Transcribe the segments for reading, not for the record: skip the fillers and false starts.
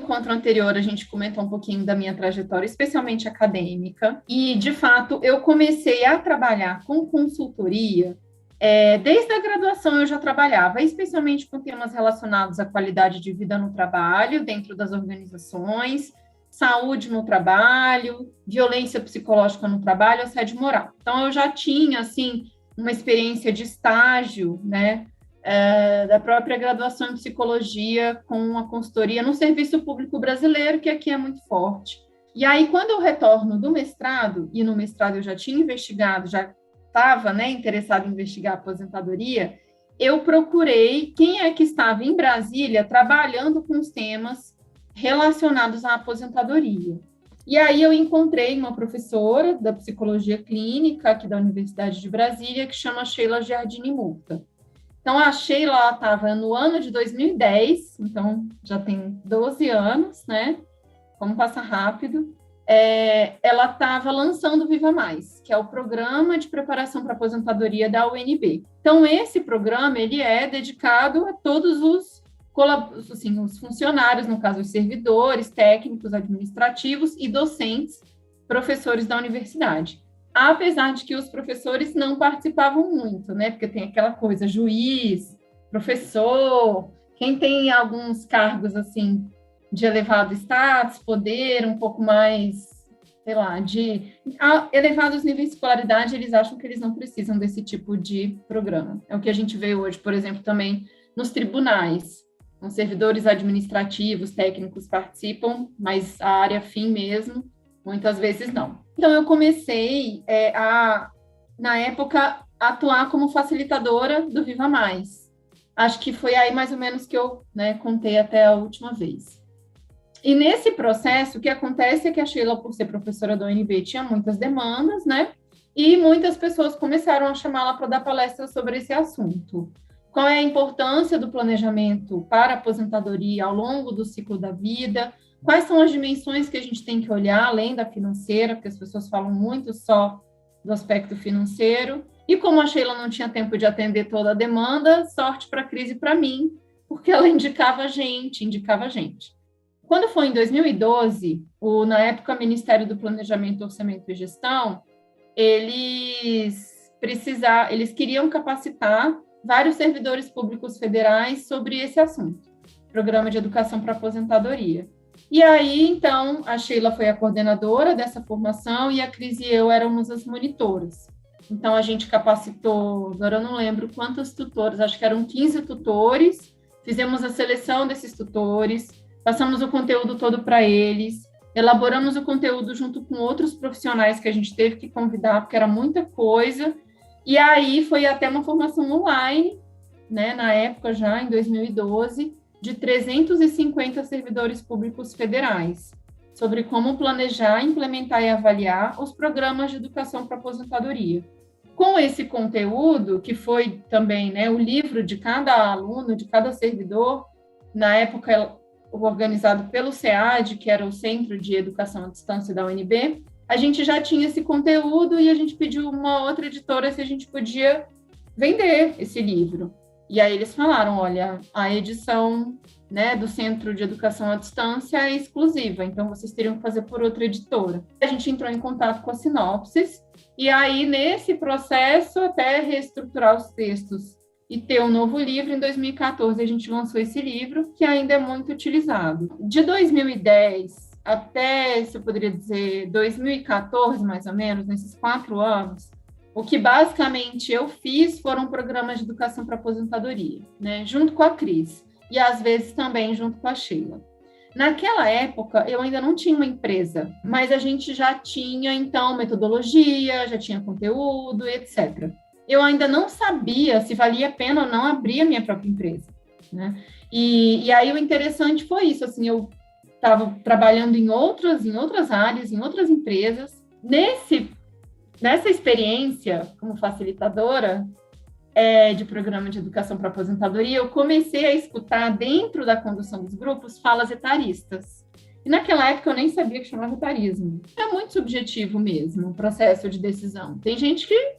encontro anterior, a gente comentou um pouquinho da minha trajetória, especialmente acadêmica, e, de fato, eu comecei a trabalhar com consultoria. Desde a graduação eu já trabalhava, especialmente com temas relacionados à qualidade de vida no trabalho, dentro das organizações, saúde no trabalho, violência psicológica no trabalho, assédio moral. Então, eu já tinha, assim, uma experiência de estágio, né, da própria graduação em psicologia com a consultoria no serviço público brasileiro, que aqui é muito forte. E aí, quando eu retorno do mestrado, e no mestrado eu já tinha investigado, já estava, né, interessado em investigar a aposentadoria, eu procurei quem é que estava em Brasília trabalhando com os temas relacionados à aposentadoria. E aí eu encontrei uma professora da psicologia clínica aqui da Universidade de Brasília, que chama Sheila Giardini Murta. Então, a Sheila estava no ano de 2010, então já tem 12 anos, né? Como passa rápido. Ela estava lançando o Viva Mais, que é o programa de preparação para aposentadoria da UNB. Então, esse programa ele é dedicado a todos os funcionários, no caso, os servidores, técnicos, administrativos e docentes, professores da universidade. Apesar de que os professores não participavam muito, né? Porque tem aquela coisa, juiz, professor, quem tem alguns cargos, assim, de elevado status, poder, um pouco mais, sei lá, de elevados níveis de escolaridade, eles acham que eles não precisam desse tipo de programa. É o que a gente vê hoje, por exemplo, também nos tribunais. Os servidores administrativos, técnicos participam, mas a área fim mesmo, muitas vezes não. Então, eu comecei na época, atuar como facilitadora do Viva Mais. Acho que foi aí mais ou menos que eu, né, contei até a última vez. E nesse processo, o que acontece é que a Sheila, por ser professora da UNB, tinha muitas demandas, né? E muitas pessoas começaram a chamá-la para dar palestras sobre esse assunto. Qual é a importância do planejamento para a aposentadoria ao longo do ciclo da vida? Quais são as dimensões que a gente tem que olhar, além da financeira, porque as pessoas falam muito só do aspecto financeiro. E como a Sheila não tinha tempo de atender toda a demanda, sorte para a crise para mim, porque ela indicava a gente. Quando foi em 2012, na época, o Ministério do Planejamento, Orçamento e Gestão, eles queriam capacitar vários servidores públicos federais sobre esse assunto, Programa de Educação para Aposentadoria. E aí, então, a Sheila foi a coordenadora dessa formação e a Cris e eu éramos as monitoras. Então, a gente capacitou, agora eu não lembro quantos tutores, acho que eram 15 tutores, fizemos a seleção desses tutores, passamos o conteúdo todo para eles, elaboramos o conteúdo junto com outros profissionais que a gente teve que convidar, porque era muita coisa, e aí foi até uma formação online, né, na época já, em 2012, de 350 servidores públicos federais, sobre como planejar, implementar e avaliar os programas de educação para aposentadoria. Com esse conteúdo, que foi também, né, o livro de cada aluno, de cada servidor, na época organizado pelo SEAD, que era o Centro de Educação à Distância da UNB, a gente já tinha esse conteúdo e a gente pediu uma outra editora se a gente podia vender esse livro. E aí eles falaram, olha, a edição, né, do Centro de Educação à Distância é exclusiva, então vocês teriam que fazer por outra editora. A gente entrou em contato com a Sinopsis, e aí nesse processo, até reestruturar os textos e ter um novo livro, em 2014 a gente lançou esse livro, que ainda é muito utilizado. De 2010 até, se eu poderia dizer, 2014, mais ou menos, nesses 4 anos, o que basicamente eu fiz foram programas de educação para aposentadoria, né, junto com a Cris, e às vezes também junto com a Sheila. Naquela época, eu ainda não tinha uma empresa, mas a gente já tinha, então, metodologia, já tinha conteúdo, etc. Eu ainda não sabia se valia a pena ou não abrir a minha própria empresa, né? E aí o interessante foi isso, assim, eu estava trabalhando em outras áreas, em outras empresas. Nessa experiência como facilitadora de programa de educação para aposentadoria, eu comecei a escutar dentro da condução dos grupos falas etaristas. E naquela época eu nem sabia que chamava etarismo. É muito subjetivo mesmo o processo de decisão. Tem gente que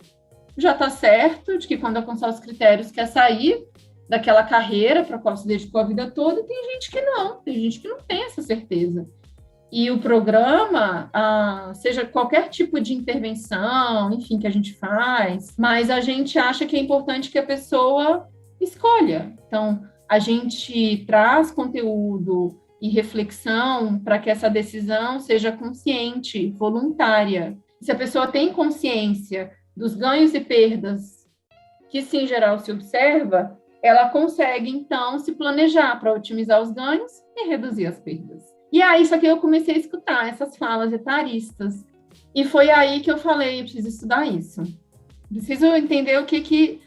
já está certo de que quando alcançar os critérios quer sair, daquela carreira para a qual se dedicou a vida toda, e tem gente que não tem essa certeza. E o programa, seja qualquer tipo de intervenção, enfim, que a gente faz, mas a gente acha que é importante que a pessoa escolha. Então, a gente traz conteúdo e reflexão para que essa decisão seja consciente, voluntária. Se a pessoa tem consciência dos ganhos e perdas que, sim, em geral, se observa, ela consegue, então, se planejar para otimizar os ganhos e reduzir as perdas. E aí, só que eu comecei a escutar essas falas etaristas. E foi aí que eu falei, eu preciso estudar isso. Preciso entender o que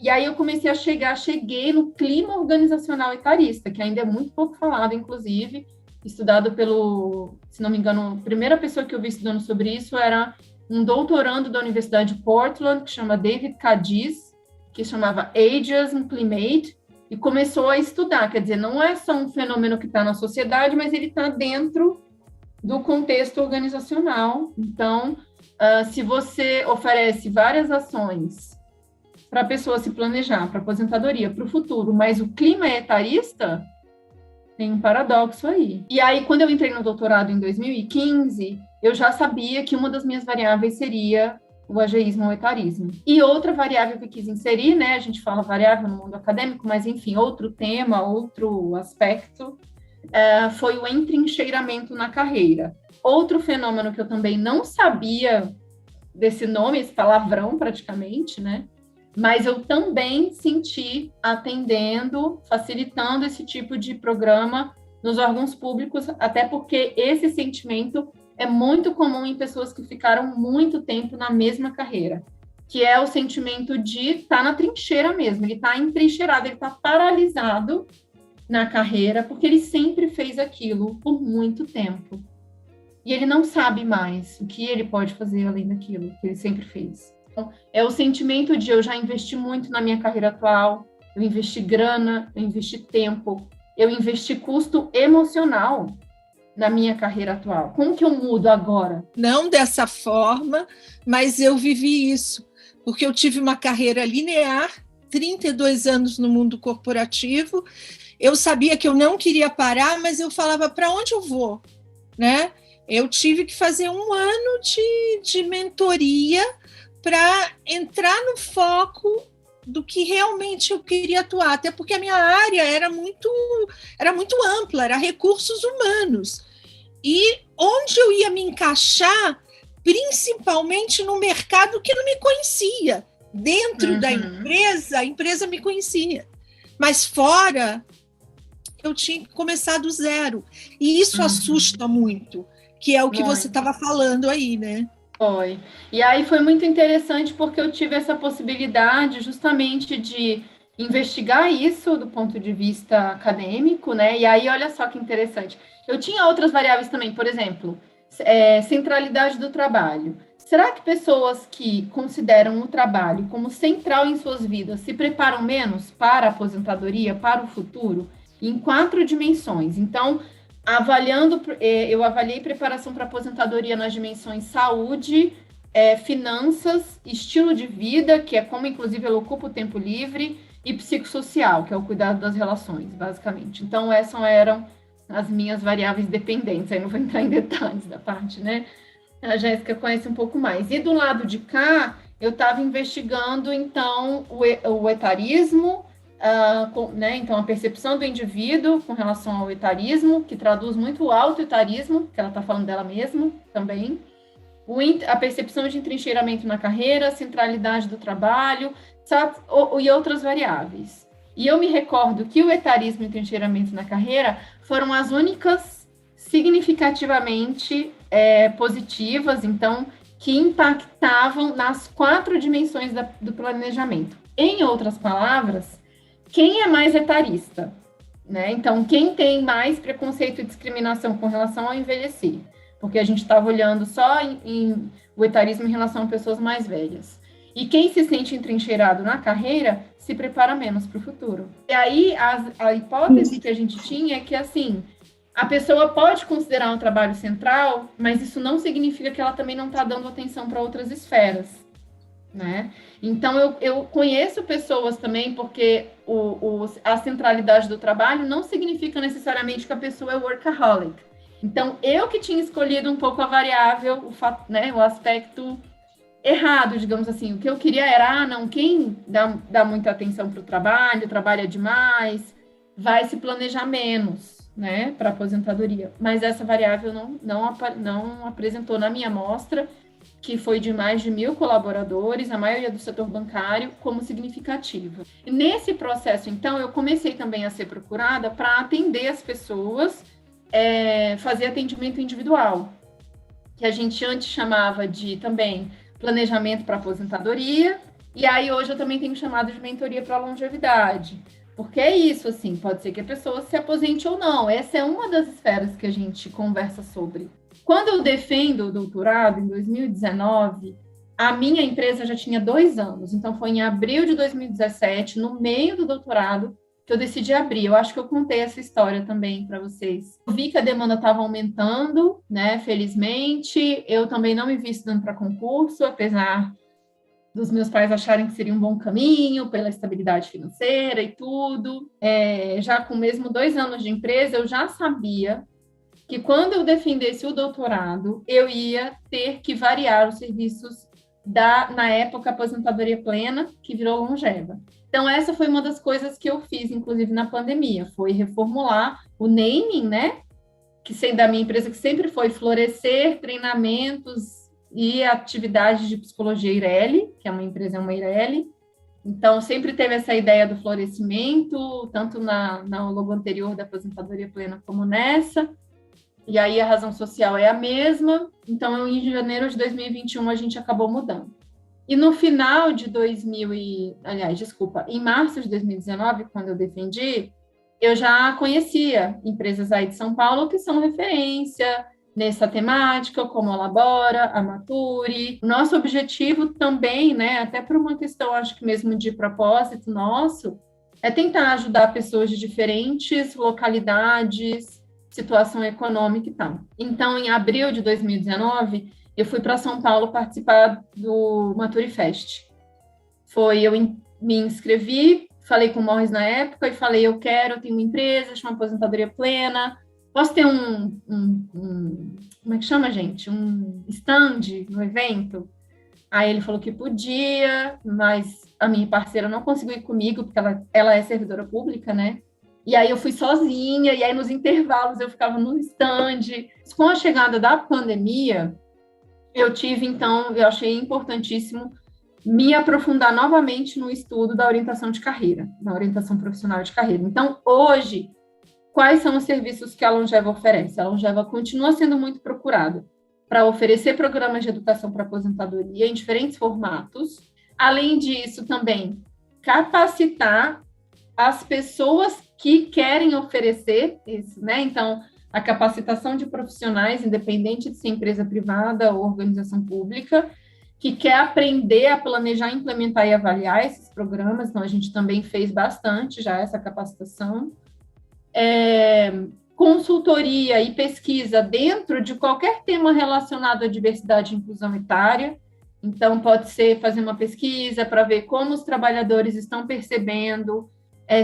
e aí eu comecei a cheguei no clima organizacional etarista, que ainda é muito pouco falado, inclusive, estudado pelo, se não me engano, a primeira pessoa que eu vi estudando sobre isso era um doutorando da Universidade de Portland, que chama David Cadiz, que chamava Ageism Climate, e começou a estudar, quer dizer, não é só um fenômeno que está na sociedade, mas ele está dentro do contexto organizacional. Então, se você oferece várias ações para a pessoa se planejar para aposentadoria, para o futuro, mas o clima é etarista, tem um paradoxo aí. E aí, quando eu entrei no doutorado em 2015, eu já sabia que uma das minhas variáveis seria o ageísmo ou etarismo. E outra variável que eu quis inserir, né, a gente fala variável no mundo acadêmico, mas enfim, outro tema, outro aspecto, foi o entrincheiramento na carreira. Outro fenômeno que eu também não sabia desse nome, esse palavrão praticamente, né, mas eu também senti atendendo, facilitando esse tipo de programa nos órgãos públicos, até porque esse sentimento é muito comum em pessoas que ficaram muito tempo na mesma carreira, que é o sentimento de estar na trincheira mesmo, ele está entrincheirado, ele está paralisado na carreira, porque ele sempre fez aquilo por muito tempo. E ele não sabe mais o que ele pode fazer além daquilo que ele sempre fez. Então, é o sentimento de eu já investi muito na minha carreira atual, eu investi grana, eu investi tempo, eu investi custo emocional na minha carreira atual. Como que eu mudo agora? Não dessa forma, mas eu vivi isso, porque eu tive uma carreira linear, 32 anos no mundo corporativo, eu sabia que eu não queria parar, mas eu falava, para onde eu vou? Né? Eu tive que fazer um ano de mentoria para entrar no foco do que realmente eu queria atuar, até porque a minha área era muito ampla, era recursos humanos. E onde eu ia me encaixar, principalmente no mercado que não me conhecia. Dentro da empresa, a empresa me conhecia. Mas fora, eu tinha que começar do zero. E isso assusta muito, que é o que você estava falando aí, né? Foi. E aí foi muito interessante porque eu tive essa possibilidade justamente de investigar isso do ponto de vista acadêmico, né? E aí, olha só que interessante. Eu tinha outras variáveis também, por exemplo, centralidade do trabalho. Será que pessoas que consideram o trabalho como central em suas vidas se preparam menos para a aposentadoria, para o futuro? Em 4 dimensões. Então, eu avaliei preparação para aposentadoria nas dimensões saúde, finanças, estilo de vida, que é como, inclusive, ela ocupa o tempo livre, e psicossocial, que é o cuidado das relações, basicamente. Então, essas eram as minhas variáveis dependentes. Aí não vou entrar em detalhes da parte, né? A Jéssica conhece um pouco mais. E do lado de cá, eu estava investigando, então, o etarismo, né? Então, a percepção do indivíduo com relação ao etarismo, que traduz muito o auto-etarismo, que ela está falando dela mesma também, a percepção de entrincheiramento na carreira, a centralidade do trabalho, e outras variáveis. E eu me recordo que o etarismo e o entrincheiramento na carreira foram as únicas significativamente positivas, então, que impactavam nas 4 dimensões do planejamento. Em outras palavras, quem é mais etarista? Né? Então, quem tem mais preconceito e discriminação com relação ao envelhecer? Porque a gente estava olhando só o etarismo em relação a pessoas mais velhas. E quem se sente entrincheirado na carreira se prepara menos para o futuro. E aí, a hipótese que a gente tinha é que, assim, a pessoa pode considerar um trabalho central, mas isso não significa que ela também não está dando atenção para outras esferas. né? Então, eu conheço pessoas também, porque a centralidade do trabalho não significa necessariamente que a pessoa é workaholic. Então, eu que tinha escolhido um pouco a variável, né, o aspecto errado, digamos assim. O que eu queria era, não, quem dá muita atenção para o trabalho, trabalha demais, vai se planejar menos, né, para aposentadoria. Mas essa variável não apresentou na minha amostra, que foi de mais de 1.000 colaboradores, a maioria do setor bancário, como significativa. E nesse processo, então, eu comecei também a ser procurada para atender as pessoas, fazer atendimento individual, que a gente antes chamava de também planejamento para aposentadoria, e aí hoje eu também tenho chamado de mentoria para longevidade, porque é isso, assim, pode ser que a pessoa se aposente ou não, essa é uma das esferas que a gente conversa sobre. Quando eu defendo o doutorado, em 2019, a minha empresa já tinha 2 anos, então foi em abril de 2017, no meio do doutorado, que eu decidi abrir. Eu acho que eu contei essa história também para vocês. Eu vi que a demanda estava aumentando, né? Felizmente, eu também não me vi estudando para concurso, apesar dos meus pais acharem que seria um bom caminho, pela estabilidade financeira e tudo. Já com mesmo 2 anos de empresa, eu já sabia que quando eu defendesse o doutorado, eu ia ter que variar os serviços na época, aposentadoria plena, que virou longeva. Então, essa foi uma das coisas que eu fiz, inclusive, na pandemia, foi reformular o naming, né? Que sendo da minha empresa, que sempre foi Florescer, treinamentos e atividades de psicologia Eireli, que é uma empresa, é uma Eireli. Então, sempre teve essa ideia do florescimento, tanto no logo anterior da aposentadoria plena como nessa. E aí a razão social é a mesma. Então, em janeiro de 2021, a gente acabou mudando. E no final de em março de 2019, quando eu defendi, eu já conhecia empresas aí de São Paulo que são referência nessa temática, como a Labora, a Maturi. O nosso objetivo também, né, até por uma questão, acho que mesmo de propósito nosso, é tentar ajudar pessoas de diferentes localidades, situação econômica e tal. Então, em abril de 2019, eu fui para São Paulo participar do Maturi Fest. Eu me inscrevi, falei com o Morris na época e falei, eu tenho uma empresa, chama Aposentadoria Plena, posso ter como é que chama, gente? Um stand no evento? Aí ele falou que podia, mas a minha parceira não conseguiu ir comigo, porque ela é servidora pública, né? E aí eu fui sozinha, e aí nos intervalos eu ficava no stand. Com a chegada da pandemia, eu achei importantíssimo me aprofundar novamente no estudo da orientação de carreira, da orientação profissional de carreira. Então, hoje, quais são os serviços que a Longeva oferece? A Longeva continua sendo muito procurada para oferecer programas de educação para aposentadoria em diferentes formatos. Além disso, também capacitar as pessoas que querem oferecer isso, né? Então, a capacitação de profissionais, independente de ser empresa privada ou organização pública, que quer aprender a planejar, implementar e avaliar esses programas. Então, a gente também fez bastante já essa capacitação. Consultoria e pesquisa dentro de qualquer tema relacionado à diversidade e inclusão etária. Então, pode ser fazer uma pesquisa para ver como os trabalhadores estão percebendo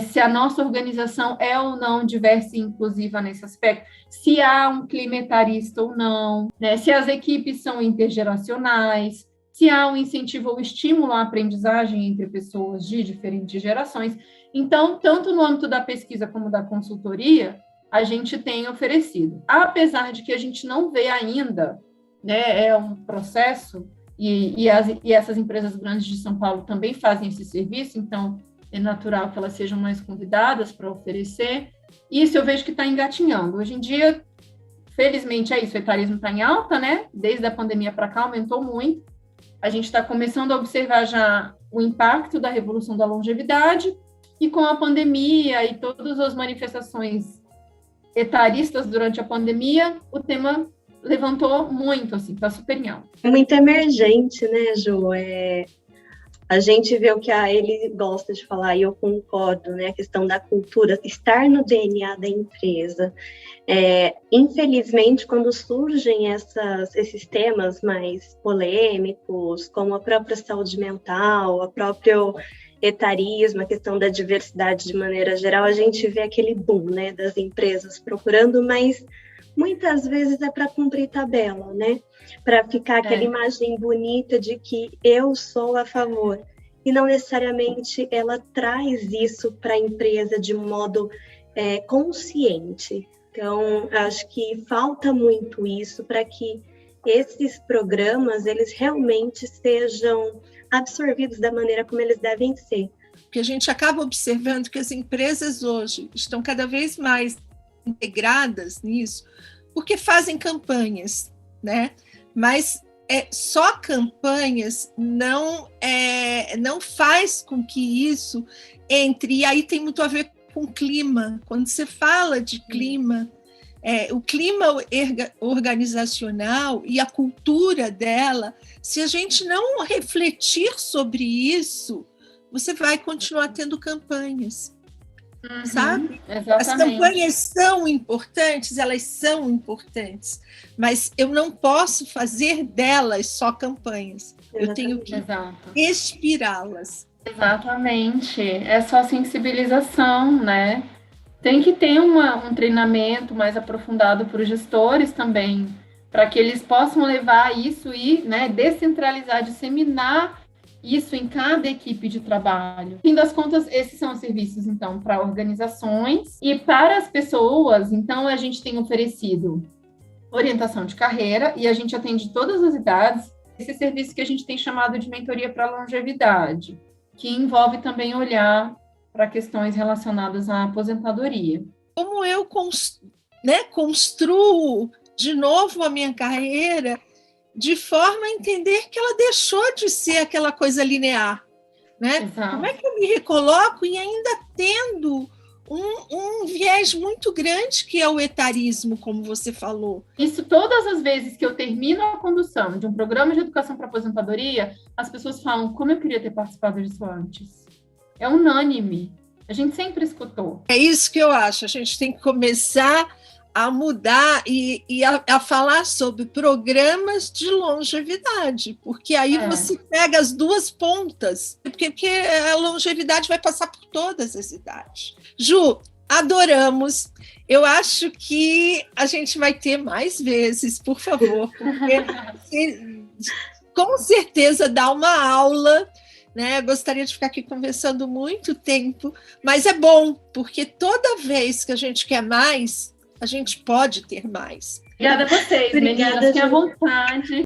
se a nossa organização é ou não diversa e inclusiva nesse aspecto, se há um clima etarista ou não, né? Se as equipes são intergeracionais, se há um incentivo ou estímulo à aprendizagem entre pessoas de diferentes gerações. Então, tanto no âmbito da pesquisa como da consultoria, a gente tem oferecido. Apesar de que a gente não vê ainda, né, é um processo, e essas empresas grandes de São Paulo também fazem esse serviço, então é natural que elas sejam mais convidadas para oferecer. Isso eu vejo que está engatinhando. Hoje em dia, felizmente é isso, o etarismo está em alta, né? Desde a pandemia para cá aumentou muito. A gente está começando a observar já o impacto da revolução da longevidade, e com a pandemia e todas as manifestações etaristas durante a pandemia, o tema levantou muito, assim, está super em alta. É muito emergente, né, Jo? A gente vê o que a Eli gosta de falar, e eu concordo, né? A questão da cultura, estar no DNA da empresa. Infelizmente, quando surgem esses temas mais polêmicos, como a própria saúde mental, a próprio etarismo, a questão da diversidade de maneira geral, a gente vê aquele boom, né, das empresas procurando, mas muitas vezes é para cumprir tabela, né? Para ficar aquela imagem bonita de que eu sou a favor. E não necessariamente ela traz isso para a empresa de modo consciente. Então, acho que falta muito isso para que esses programas, eles realmente sejam absorvidos da maneira como eles devem ser. Porque a gente acaba observando que as empresas hoje estão cada vez mais integradas nisso, porque fazem campanhas, né? Mas só campanhas não faz com que isso entre, e aí tem muito a ver com clima. Quando você fala de clima, o clima organizacional e a cultura dela, se a gente não refletir sobre isso, você vai continuar tendo campanhas, sabe? Exatamente. As campanhas são importantes, elas são importantes, mas eu não posso fazer delas só campanhas. Eu tenho que inspirá-las. Exatamente. É só sensibilização, né? Tem que ter um treinamento mais aprofundado para os gestores também, para que eles possam levar isso e, né, descentralizar, disseminar isso em cada equipe de trabalho. No fim das contas, esses são os serviços, então, para organizações e para as pessoas. Então, a gente tem oferecido orientação de carreira e a gente atende todas as idades. Esse serviço que a gente tem chamado de mentoria para longevidade, que envolve também olhar para questões relacionadas à aposentadoria. Como eu construo de novo a minha carreira de forma a entender que ela deixou de ser aquela coisa linear, né? Exato. Como é que eu me recoloco e ainda tendo um viés muito grande que é o etarismo, como você falou. Isso todas as vezes que eu termino a condução de um programa de educação para aposentadoria, as pessoas falam, como eu queria ter participado disso antes. É unânime. A gente sempre escutou. É isso que eu acho. A gente tem que começar a mudar e a falar sobre programas de longevidade, porque aí você pega as duas pontas, porque a longevidade vai passar por todas as idades. Ju, adoramos. Eu acho que a gente vai ter mais vezes, por favor, porque com certeza dá uma aula, né? Gostaria de ficar aqui conversando muito tempo, mas é bom, porque toda vez que a gente quer mais, a gente pode ter mais. Obrigada a vocês, meninas. Fiquem à vontade.